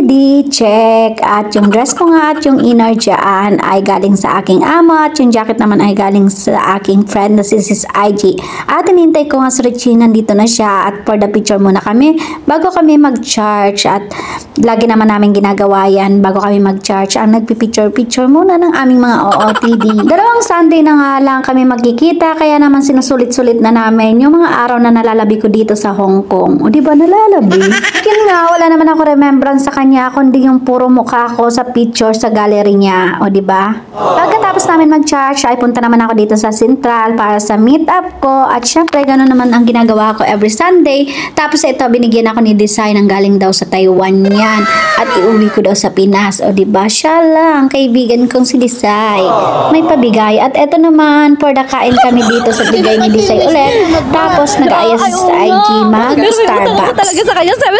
ready, check. At yung dress ko nga at yung inner dyan ay galing sa aking amo at yung jacket naman ay galing sa aking friend na si Sis IG. At hinintay ko nga si Richie, nandito na siya at for the picture muna kami bago kami mag-charge. At lagi naman namin ginagawa yan bago kami mag-charge, ang nagpipicture-picture muna ng aming mga OOTD. Dalawang Sunday na nga lang kami magkikita, kaya naman sinusulit-sulit na namin yung mga araw na nalalabi ko dito sa Hong Kong. O diba nalalabi? Yun nga, wala naman ako remembrance sa kanya kundi yung puro mukha ko sa picture sa gallery niya. O diba? Pagkatapos namin mag-charge ay punta naman ako dito sa Central para sa meet up ko at syempre gano'n naman ang ginagawa ko every Sunday. Tapos ito, binigyan ako ni Design ng galing daw sa Taiwan yan at iuwi ko daw sa Pinas. O diba? Siya lang, kaibigan kong si Design. May pabigay. At ito naman, for the kain kami dito sa bigay ni Design ulit. Tapos nag-aayas sa IG mag-Starbucks. Talaga sa kanya, sabi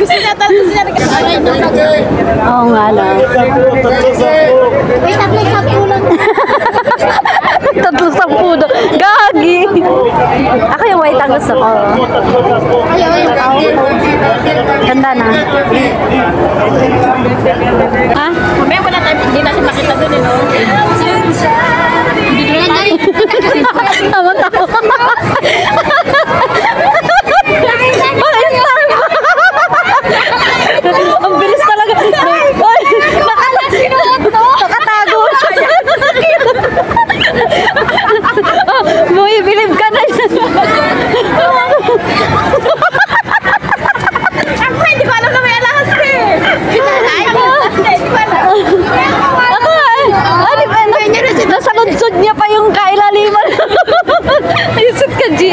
gusto niya Oo nga lang. Wait, tatlo-sampu lang. Tatlo-sampu daw. Gagi! Ako yung white ang gusto ko. Ayaw yung ganda na. Ah? Mamaya wala tayo, hindi natin makita dun eh, no? Tama-tama. Ang bilis talaga. Nakatago. Boy, believe ka na. Ako, hindi ko alam na may alahas ka eh. Nasa lunsod niya pa yung kailaliman. Ayusot ka, G.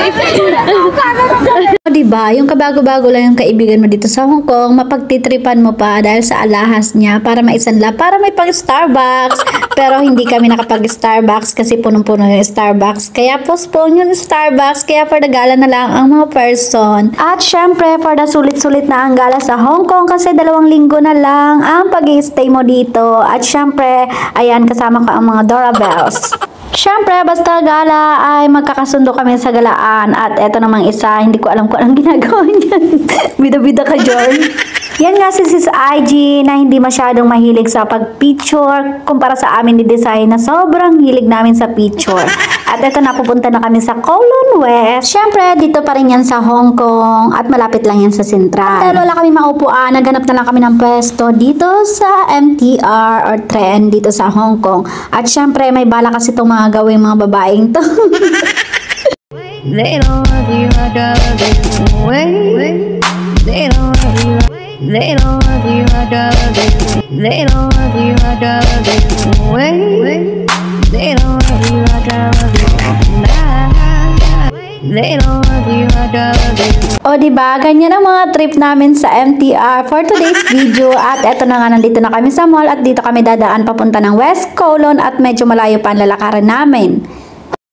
Diba, yung kabago-bago lang yung kaibigan mo dito sa Hong Kong, mapagtitripan mo pa dahil sa alahas niya para maisanla, para may pag-Starbucks. Pero hindi kami nakapag-Starbucks kasi punong-puno yung Starbucks. Kaya postpone yung Starbucks, kaya for the gala na lang ang mga person. At syempre, for the sulit-sulit na ang gala sa Hong Kong kasi 2 linggo na lang ang pag-i-stay mo dito. At syempre, ayan, kasama ka ang mga doorbells. Siyempre, basta gala ay magkakasundo kami sa galaan. At eto namang isa, hindi ko alam kung anong ginagawa niyan. Bida-bida ka, John. Yan nga si Sis IG na hindi masyadong mahilig sa pag-picture kumpara sa amin ni Design na sobrang hilig namin sa picture. At eto na, pupunta na kami sa Kowloon West. Siyempre, dito pa rin yan sa Hong Kong at malapit lang yan sa Central. Dahil wala kami maupuan, naghanap na lang kami ng pwesto dito sa MTR or tren dito sa Hong Kong. At siyempre, may bala kasi itong mga gawing mga babaeng to. They don't love you like I love you away. They don't love you. They don't love you like I love you. They don't love you like I love you away. They don't love you like I love you. They don't love you like I love you. O diba, ganyan ang mga trip namin sa MTR for today's video. At eto na nga, nandito na kami sa mall at dito kami dadaan papunta ng West Kowloon at medyo malayo pa ang lalakaran namin.